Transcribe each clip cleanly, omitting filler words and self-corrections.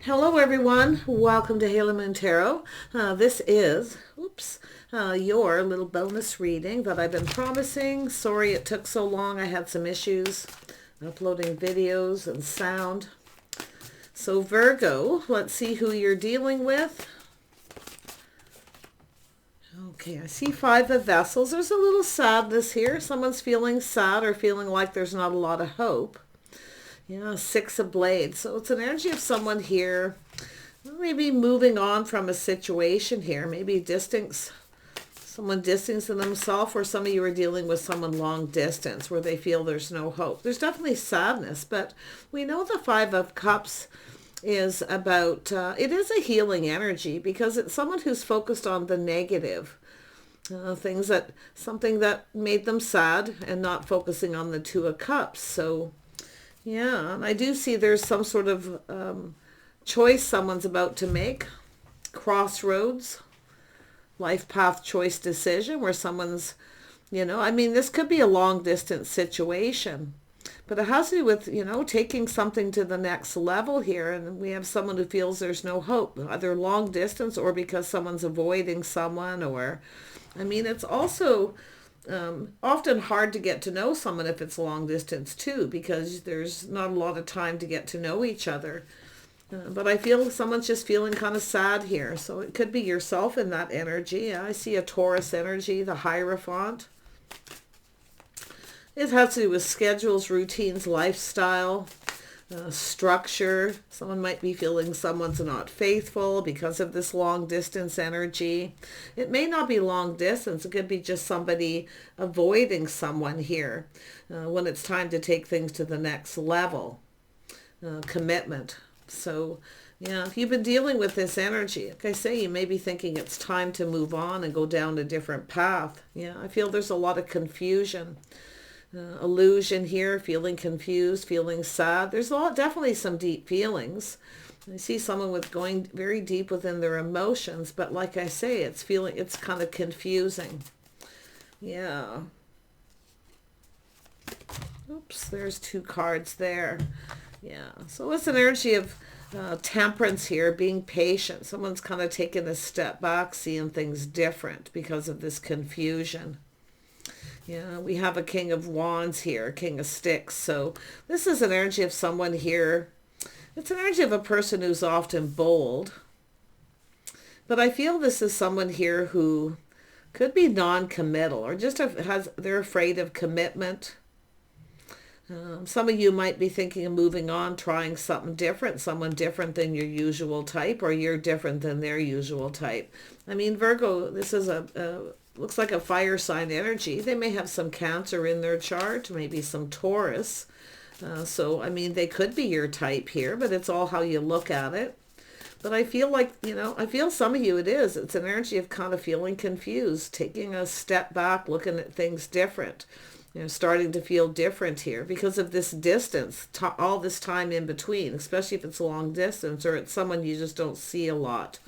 Hello everyone, welcome to Halo Moon Tarot. This is, your little bonus reading that I've been promising. Sorry it took so long, I had some issues uploading videos and sound. So Virgo, let's see who you're dealing with. Okay, I see Five of Vessels. There's a little sadness here. Someone's feeling sad or feeling like there's not a lot of hope. Yeah, Six of Blades. So it's an energy of someone here maybe moving on from a situation here. Maybe someone distancing themselves, or some of you are dealing with someone long distance where they feel there's no hope. There's definitely sadness, but we know the Five of Cups is about, it is a healing energy because it's someone who's focused on the negative. Something that made them sad and not focusing on the Two of Cups. So yeah, and I do see there's some sort of choice someone's about to make. Crossroads, life path choice decision where someone's, this could be a long distance situation. But it has to do with, taking something to the next level here. And we have someone who feels there's no hope, either long distance or because someone's avoiding someone. It's also often hard to get to know someone if it's long distance too, because there's not a lot of time to get to know each other. But I feel someone's just feeling kind of sad here. So it could be yourself in that energy. I see a Taurus energy, the Hierophant. It has to do with schedules, routines, lifestyle, structure. Someone might be feeling someone's not faithful because of this long distance energy. It may not be long distance. It could be just somebody avoiding someone here when it's time to take things to the next level. Commitment. So yeah, if you've been dealing with this energy, like I say, you may be thinking it's time to move on and go down a different path. Yeah, I feel there's a lot of confusion. Illusion here, feeling confused, feeling sad. There's definitely some deep feelings. I see someone with going very deep within their emotions, but like I say, it's kind of confusing. Yeah. Oops, there's two cards there. Yeah, so it's an energy of temperance here, being patient. Someone's kind of taking a step back, seeing things different because of this confusion. Yeah, we have a King of Wands here, King of Sticks. So this is an energy of someone here. It's an energy of a person who's often bold. But I feel this is someone here who could be non-committal or just they're afraid of commitment. Some of you might be thinking of moving on, trying something different, someone different than your usual type, or you're different than their usual type. Virgo, this is looks like a fire sign energy. They may have some Cancer in their chart, maybe some Taurus. They could be your type here, but it's all how you look at it. But I feel like, I feel some of you it's an energy of kind of feeling confused, taking a step back, looking at things different, starting to feel different here because of this distance, all this time in between, especially if it's long distance or it's someone you just don't see a lot.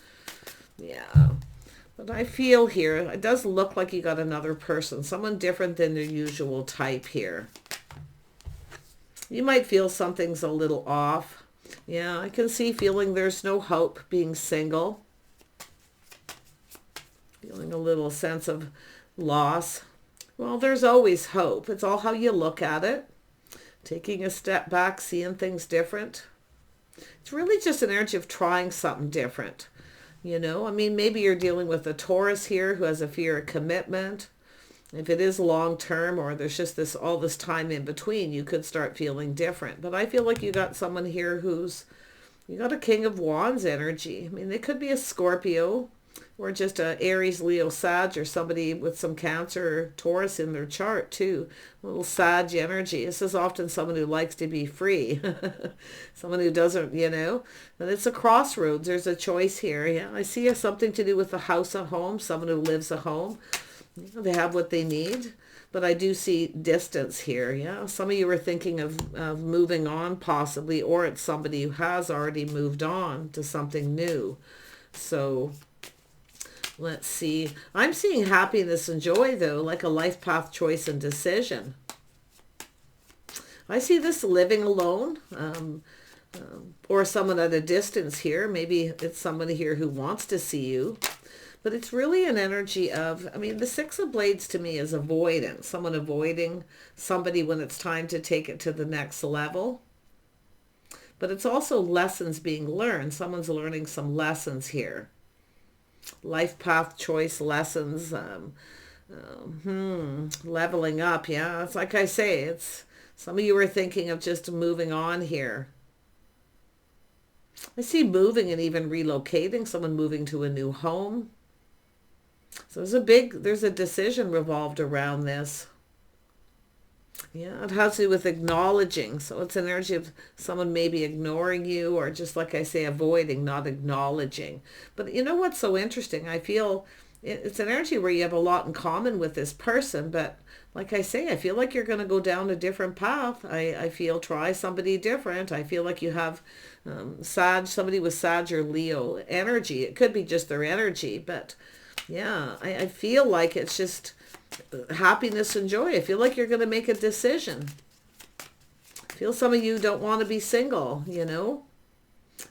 Yeah. But I feel here, it does look like you got another person, someone different than their usual type here. You might feel something's a little off. Yeah, I can see feeling there's no hope, being single. Feeling a little sense of loss. Well, there's always hope. It's all how you look at it. Taking a step back, seeing things different. It's really just an energy of trying something different. Maybe you're dealing with a Taurus here who has a fear of commitment. If it is long term or there's just all this time in between, you could start feeling different. But I feel like you got someone here you got a King of Wands energy. They could be a Scorpio or just a Aries, Leo, Sag, or somebody with some Cancer or Taurus in their chart too. A little Sag energy. This is often someone who likes to be free. Someone who doesn't, but it's a crossroads. There's a choice here. Yeah, I see something to do with the house at home, someone who lives at home. They have what they need. But I do see distance here. Yeah, some of you are thinking of moving on possibly, or it's somebody who has already moved on to something new. So let's see. I'm seeing happiness and joy, though, like a life path choice and decision. I see this living alone. or someone at a distance here. Maybe it's somebody here who wants to see you. But it's really an energy of, I mean, the Six of Blades to me is avoidance. Someone avoiding somebody when it's time to take it to the next level. But it's also lessons being learned. Someone's learning some lessons here. Life path choice lessons. Leveling up. Yeah, it's like I say, it's some of you are thinking of just moving on here. I see moving and even relocating. Someone moving to a new home. So there's a decision revolved around this. Yeah, it has to do with acknowledging. So it's an energy of someone maybe ignoring you, or just like I say, avoiding, not acknowledging. But you know what's so interesting? I feel it's an energy where you have a lot in common with this person, but like I say, I feel like you're going to go down a different path. I feel try somebody different. I feel like you have somebody with Sag or Leo energy. It could be just their energy, but yeah, I feel like it's just happiness and joy. I feel like you're going to make a decision. I feel some of you don't want to be single, you know.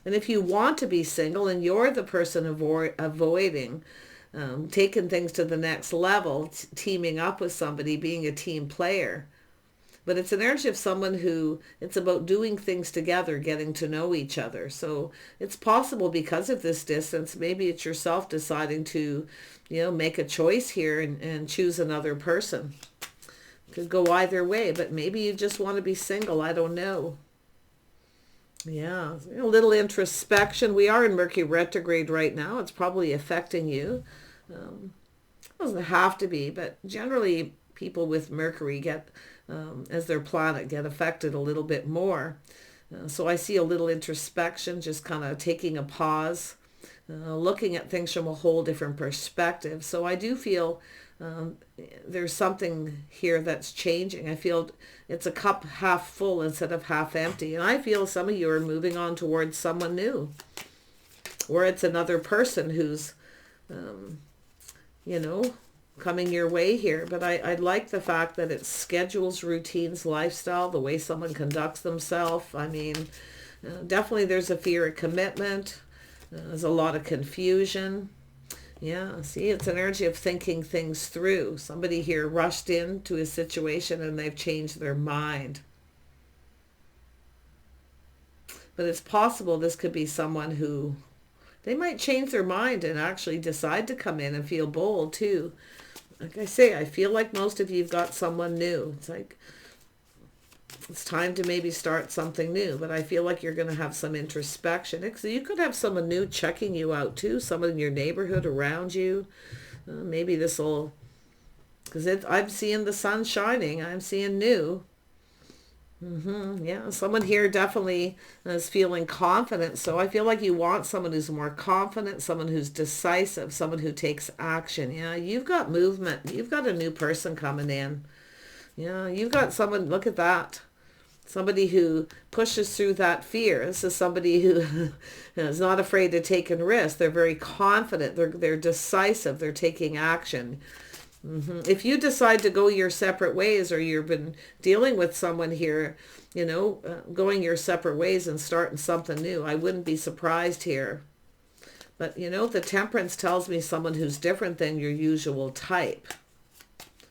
And if you want to be single and you're the person avoiding, taking things to the next level, teaming up with somebody, being a team player. But it's an energy of someone who, it's about doing things together, getting to know each other. So it's possible because of this distance, maybe it's yourself deciding to, you know, make a choice here and choose another person. Could go either way, but maybe you just want to be single. I don't know. Yeah, a little introspection. We are in Mercury retrograde right now. It's probably affecting you. It doesn't have to be, but generally people with Mercury get, as their planet, get affected a little bit more. So I see a little introspection, just kind of taking a pause, looking at things from a whole different perspective. So I do feel there's something here that's changing. I feel it's a cup half full instead of half empty. And I feel some of you are moving on towards someone new. Or it's another person who's, you know, coming your way here. But I like the fact that it's schedules, routines, lifestyle, the way someone conducts themselves. I mean, definitely there's a fear of commitment. There's a lot of confusion. Yeah, see, it's an energy of thinking things through. Somebody here rushed into a situation and they've changed their mind. But it's possible this could be someone who, they might change their mind and actually decide to come in and feel bold too. Like I say, I feel like most of you have got someone new. It's like, it's time to maybe start something new, but I feel like you're going to have some introspection. So you could have someone new checking you out too, someone in your neighborhood around you. Maybe this will, because I'm seeing the sun shining. I'm seeing new. Yeah, someone here definitely is feeling confident. So I feel like you want someone who's more confident, someone who's decisive, someone who takes action. Yeah, you've got movement. You've got a new person coming in. Yeah, you've got someone, look at that. Somebody who pushes through that fear. This is somebody who is not afraid to take a risk. They're very confident. They're decisive. They're taking action. If you decide to go your separate ways, or you've been dealing with someone here, you know, going your separate ways and starting something new, I wouldn't be surprised here. But, you know, the Temperance tells me someone who's different than your usual type.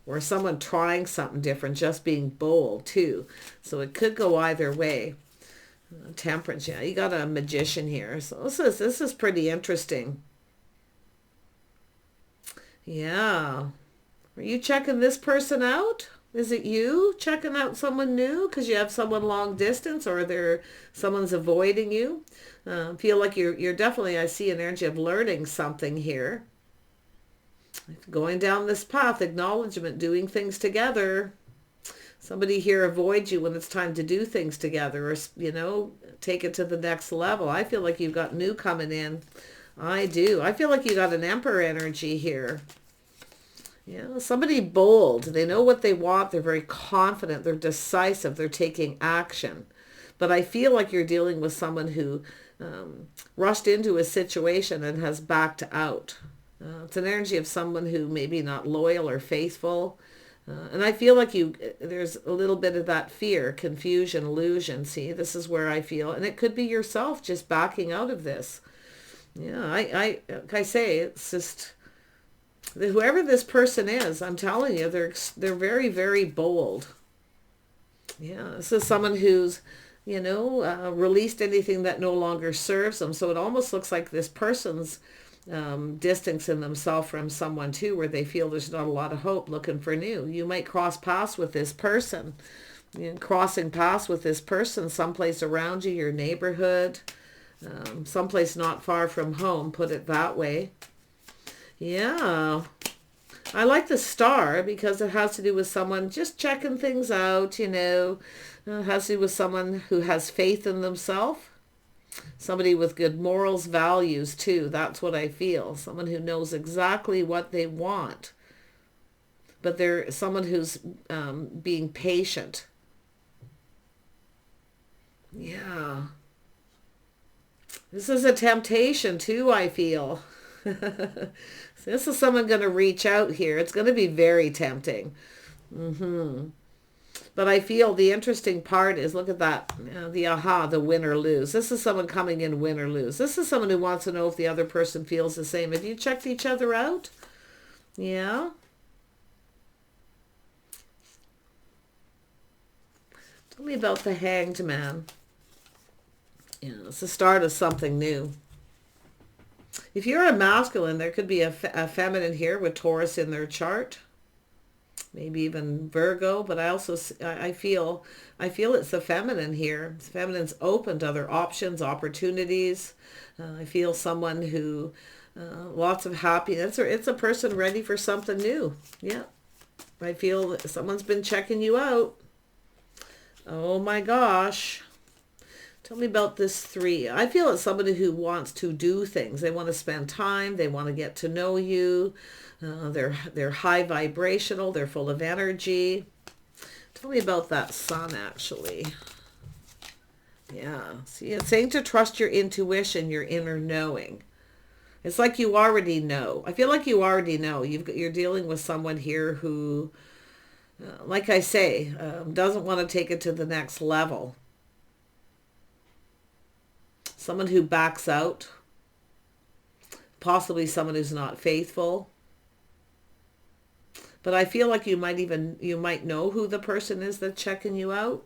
Or someone trying something different, just being bold too. So it could go either way. Temperance, yeah, you got a Magician here. So this is pretty interesting. Yeah. Are you checking this person out? Is it you checking out someone new because you have someone long distance, or someone's avoiding you? Feel like you're definitely, I see an energy of learning something here. Going down this path, acknowledgement, doing things together. Somebody here avoids you when it's time to do things together, or, you know, take it to the next level. I feel like you've got new coming in. I do. I feel like you got an Emperor energy here. Yeah, somebody bold. They know what they want. They're very confident. They're decisive. They're taking action. But I feel like you're dealing with someone who rushed into a situation and has backed out. It's an energy of someone who maybe not loyal or faithful. And I feel like there's a little bit of that fear, confusion, illusion. See, this is where I feel, and it could be yourself just backing out of this. Yeah, like I say, it's just whoever this person is. I'm telling you, they're very, very bold. Yeah, this is someone who's, released anything that no longer serves them. So it almost looks like this person's distancing themselves from someone too, where they feel there's not a lot of hope, looking for new. You might cross paths with this person. Crossing paths with this person someplace around you, your neighborhood, someplace not far from home, put it that way. Yeah. I like the star because it has to do with someone just checking things out, It has to do with someone who has faith in themselves. Somebody with good morals, values too. That's what I feel. Someone who knows exactly what they want. But they're someone who's being patient. Yeah. This is a temptation too, I feel. This is someone going to reach out here. It's going to be very tempting. But I feel the interesting part is, look at that, the win or lose. This is someone coming in win or lose. This is someone who wants to know if the other person feels the same. Have you checked each other out? Yeah. Tell me about the Hanged Man. Yeah, it's the start of something new. If you're a masculine, there could be a feminine here with Taurus in their chart. Maybe even Virgo, but I feel it's the feminine here. The feminine's open to other options, opportunities. I feel someone who, lots of happiness. It's a person ready for something new. Yeah. I feel that someone's been checking you out. Oh my gosh. Tell me about this 3. I feel it's somebody who wants to do things. They want to spend time. They want to get to know you. They're high vibrational. They're full of energy. Tell me about that Sun, actually. Yeah. See, it's saying to trust your intuition, your inner knowing. It's like you already know. I feel like you already know. You're dealing with someone here who, like I say, doesn't want to take it to the next level. Someone who backs out. Possibly someone who's not faithful. But I feel like you might know who the person is that's checking you out.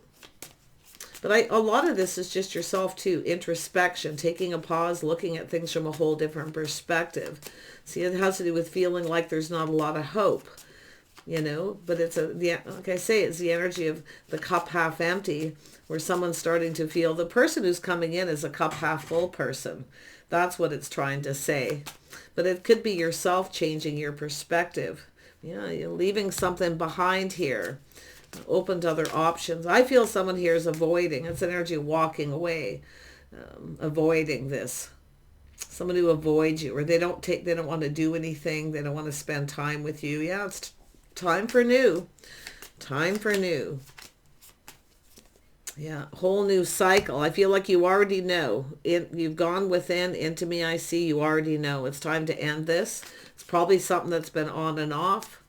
But a lot of this is just yourself too. Introspection, taking a pause, looking at things from a whole different perspective. See, it has to do with feeling like there's not a lot of hope. But like I say, it's the energy of the cup half empty, where someone's starting to feel the person who's coming in is a cup half full person. That's what it's trying to say. But it could be yourself changing your perspective. Yeah, you're leaving something behind here. Open to other options. I feel someone here is avoiding. It's an energy of walking away, avoiding this. Someone who avoids you, or they don't want to do anything. They don't want to spend time with you. Yeah, it's time for new. Time for new. Yeah, whole new cycle. I feel like you already know. You've gone within, into me, I see. You already know. It's time to end this. It's probably something that's been on and off.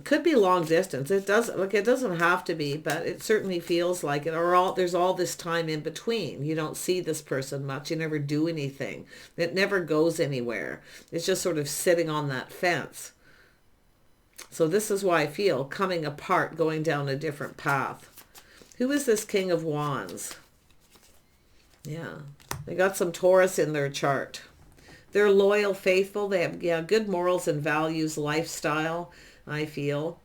Could be long distance. It doesn't have to be, but it certainly feels like it. Or there's all this time in between. You don't see this person much. You never do anything. It never goes anywhere. It's just sort of sitting on that fence. So this is why I feel coming apart, going down a different path. Who is this King of Wands? Yeah, they got some Taurus in their chart. They're loyal, faithful. They have good morals and values, lifestyle, I feel.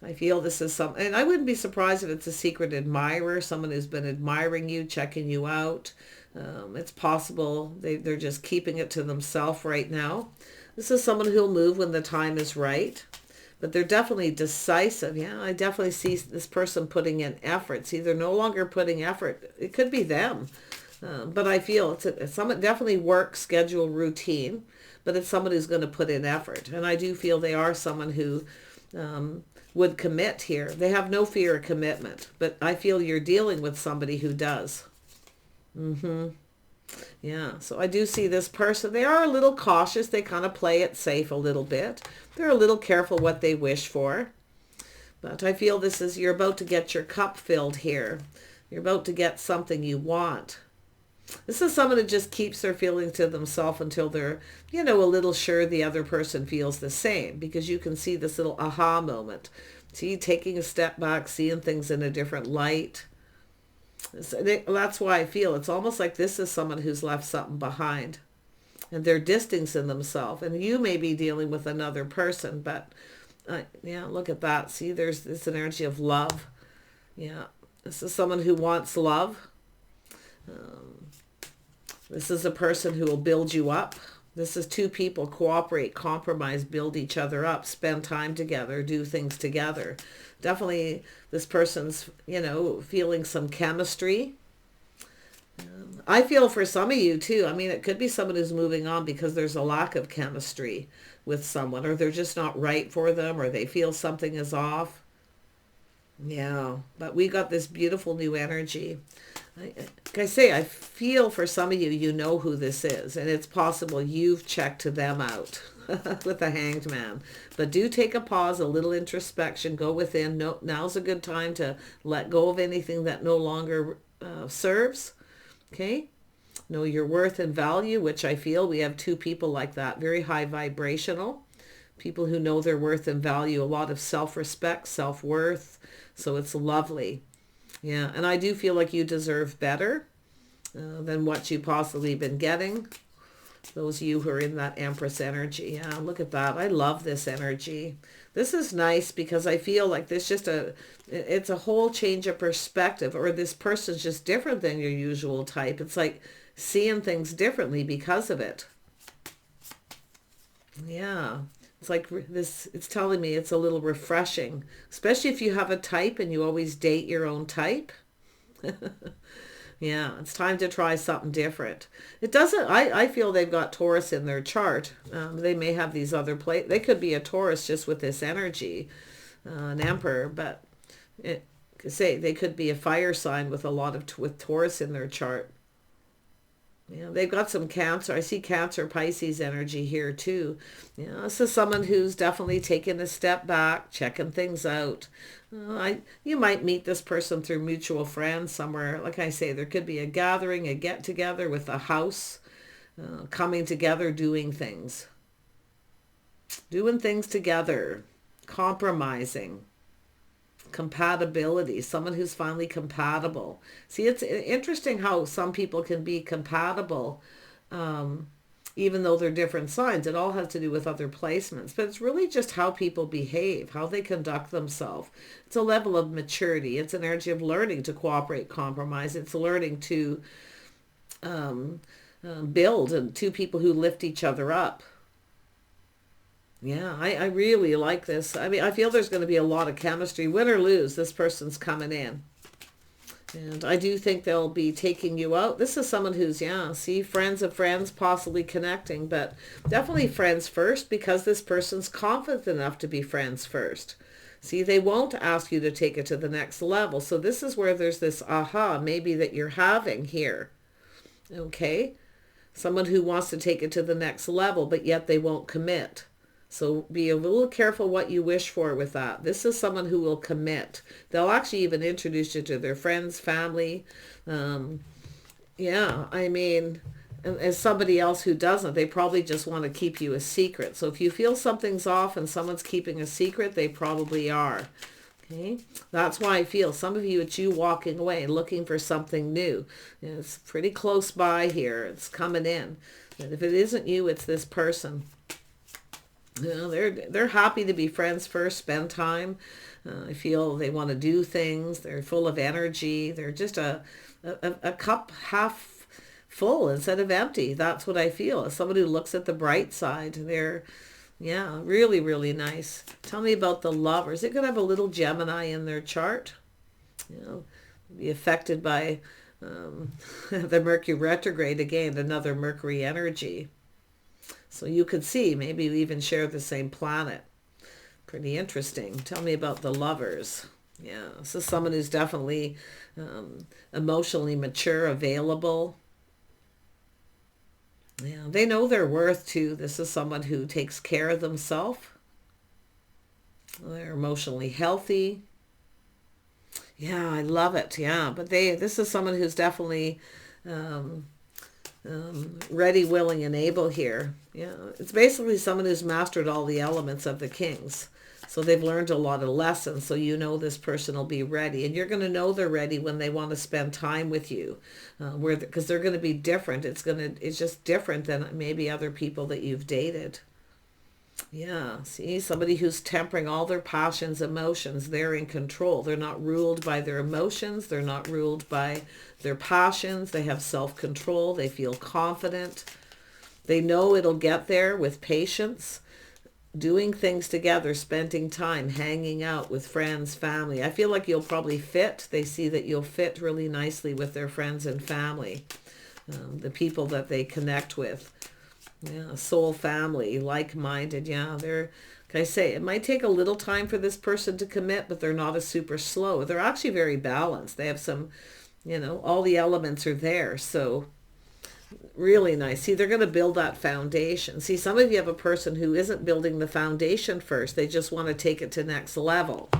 I feel this is something, and I wouldn't be surprised if it's a secret admirer, someone who's been admiring you, checking you out. It's possible they're just keeping it to themselves right now. This is someone who'll move when the time is right. But they're definitely decisive. Yeah, I definitely see this person putting in effort. See, they're no longer putting effort. It could be them. But I feel it's someone definitely work, schedule, routine. But it's someone who's going to put in effort. And I do feel they are someone who would commit here. They have no fear of commitment. But I feel you're dealing with somebody who does. Yeah, so I do see this person. They are a little cautious. They kind of play it safe a little bit. They're a little careful what they wish for. But I feel this is, you're about to get your cup filled here. You're about to get something you want. This is someone who just keeps their feelings to themselves until they're, a little sure the other person feels the same. Because you can see this little aha moment. See, taking a step back, seeing things in a different light. That's why I feel it's almost like this is someone who's left something behind. And they're distancing themselves. And you may be dealing with another person, but yeah, look at that. See, there's this energy of love. Yeah, this is someone who wants love. This is a person who will build you up. This is two people cooperate, compromise, build each other up, spend time together, do things together. Definitely this person's, feeling some chemistry. I feel for some of you too. I mean, it could be someone who's moving on because there's a lack of chemistry with someone, or they're just not right for them, or they feel something is off. Yeah, but we got this beautiful new energy. Like I say, I feel for some of you, you know who this is, and it's possible you've checked them out with the Hanged Man. But do take a pause, a little introspection, go within. No, now's a good time to let go of anything that no longer serves. Okay? Know your worth and value, which I feel we have two people like that, very high vibrational. People who know their worth and value, a lot of self-respect, self-worth. So it's lovely. Yeah, and I do feel like you deserve better than what you possibly been getting. Those of you who are in that Empress energy. Yeah, look at that. I love this energy. This is nice because I feel like this it's a whole change of perspective, or this person's just different than your usual type. It's like seeing things differently because of it. Yeah. It's like this, it's telling me it's a little refreshing, especially if you have a type and you always date your own type. Yeah, it's time to try something different. It doesn't, I feel they've got Taurus in their chart. They may have these other they could be a Taurus just with this energy, an Emperor, but they could be a fire sign with a lot of, with Taurus in their chart. Yeah, they've got some Cancer. I see Cancer, Pisces energy here too. Yeah, this is someone who's definitely taking a step back, checking things out. You might meet this person through mutual friends somewhere. Like I say, there could be a gathering, a get-together with a house, coming together, doing things. Doing things together, compromising. Compatibility, someone who's finally compatible. See, it's interesting how some people can be compatible even though they're different signs. It all has to do with other placements, but it's really just how people behave, how they conduct themselves. It's a level of maturity. It's an energy of learning to cooperate, compromise. It's learning to build, and two people who lift each other up. Yeah, I really like this. I mean, I feel there's going to be a lot of chemistry. Win or lose, this person's coming in. And I do think they'll be taking you out. This is someone who's, see, friends of friends, possibly connecting, but definitely friends first, because this person's confident enough to be friends first. See, they won't ask you to take it to the next level. So this is where there's this aha maybe that you're having here. Okay? Someone who wants to take it to the next level, but yet they won't commit. So be a little careful what you wish for with that. This is someone who will commit. They'll actually even introduce you to their friends, family. Yeah, I mean, as somebody else who doesn't, they probably just want to keep you a secret. So if you feel something's off and someone's keeping a secret, they probably are. Okay, that's why I feel some of you, it's you walking away and looking for something new. It's pretty close by here. It's coming in. And if it isn't you, it's this person. They're happy to be friends first, spend time. I feel they want to do things. They're full of energy. They're just a cup half full instead of empty. That's what I feel. As someone who looks at the bright side, they're, really, really nice. Tell me about the lovers. They're going to have a little Gemini in their chart. Be affected by the Mercury retrograde again, another Mercury energy. So you could see, maybe you even share the same planet. Pretty interesting. Tell me about the lovers. Yeah, this is someone who's definitely emotionally mature, available. Yeah, they know their worth too. This is someone who takes care of themselves. They're emotionally healthy. Yeah, I love it. Yeah, but this is someone who's definitely um, ready, willing, and able here. Yeah, it's basically someone who's mastered all the elements of the kings. So they've learned a lot of lessons. So you know this person will be ready, and you're going to know they're ready when they want to spend time with you, because they're going to be different. It's just different than maybe other people that you've dated. Yeah, see, somebody who's tempering all their passions, emotions, they're in control. They're not ruled by their emotions. They're not ruled by their passions. They have self-control. They feel confident. They know it'll get there with patience, doing things together, spending time, hanging out with friends, family. I feel like you'll probably fit. They see that you'll fit really nicely with their friends and family, the people that they connect with. Yeah, soul family, like-minded. Yeah, like I say, it might take a little time for this person to commit, but they're not a super slow. They're actually very balanced. They have some, all the elements are there. So really nice. See, they're going to build that foundation. See, some of you have a person who isn't building the foundation first. They just want to take it to next level,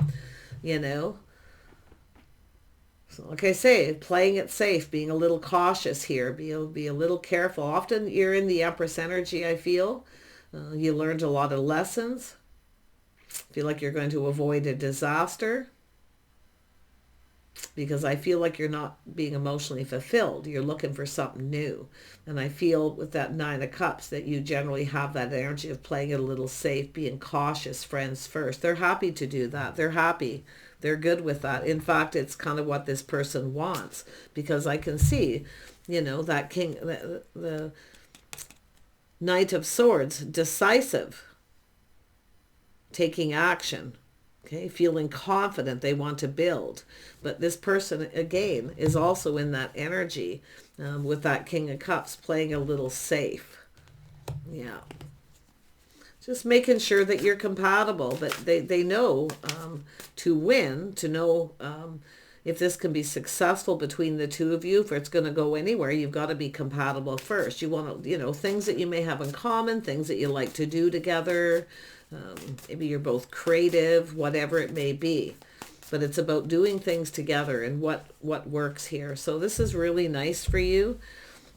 you know. So like I say, playing it safe, being a little cautious here, be a little careful. Often you're in the Empress energy, I feel. You learned a lot of lessons. Feel like you're going to avoid a disaster, because I feel like you're not being emotionally fulfilled. You're looking for something new. And I feel with that Nine of Cups that you generally have that energy of playing it a little safe, being cautious, friends first. They're happy to do that. They're happy. They're good with that. In fact, it's kind of what this person wants, because I can see, that king, the Knight of Swords, decisive, taking action. Okay, feeling confident, they want to build. But this person, again, is also in that energy with that King of Cups, playing a little safe. Yeah. Just making sure that you're compatible. But they know to win, to know if this can be successful between the two of you, if it's going to go anywhere, you've got to be compatible first. You want to, things that you may have in common, things that you like to do together. Maybe you're both creative, whatever it may be. But it's about doing things together and what works here. So this is really nice for you.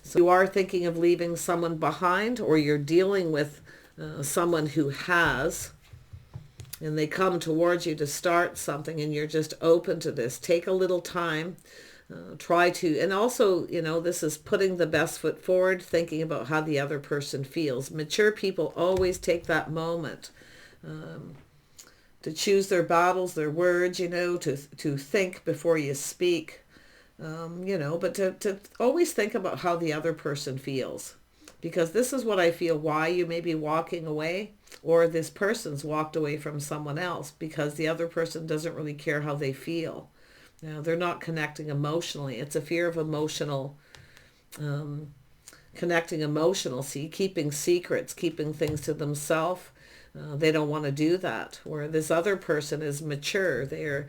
So you are thinking of leaving someone behind, or you're dealing with someone who has, and they come towards you to start something, and you're just open to this. Take a little time. Try to, and also, this is putting the best foot forward, thinking about how the other person feels. Mature people always take that moment to choose their battles, their words, to think before you speak, but to always think about how the other person feels. Because this is what I feel, why you may be walking away, or this person's walked away from someone else, because the other person doesn't really care how they feel. They're not connecting emotionally. It's a fear of connecting emotional. See, keeping secrets, keeping things to themselves. They don't want to do that. Where this other person is mature. They're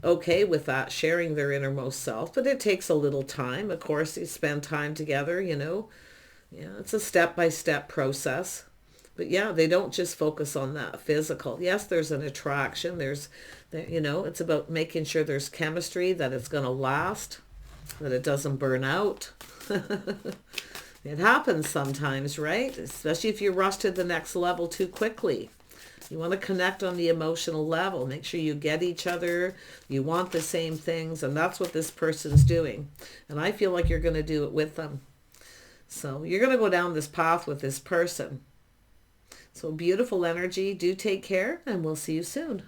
okay with that, sharing their innermost self. But it takes a little time. Of course, you spend time together, Yeah, it's a step-by-step process. But yeah, they don't just focus on that physical. Yes, there's an attraction. It's about making sure there's chemistry, that it's going to last, that it doesn't burn out. It happens sometimes, right? Especially if you rush to the next level too quickly. You want to connect on the emotional level. Make sure you get each other. You want the same things. And that's what this person's doing. And I feel like you're going to do it with them. So you're going to go down this path with this person. So beautiful energy. Do take care, and we'll see you soon.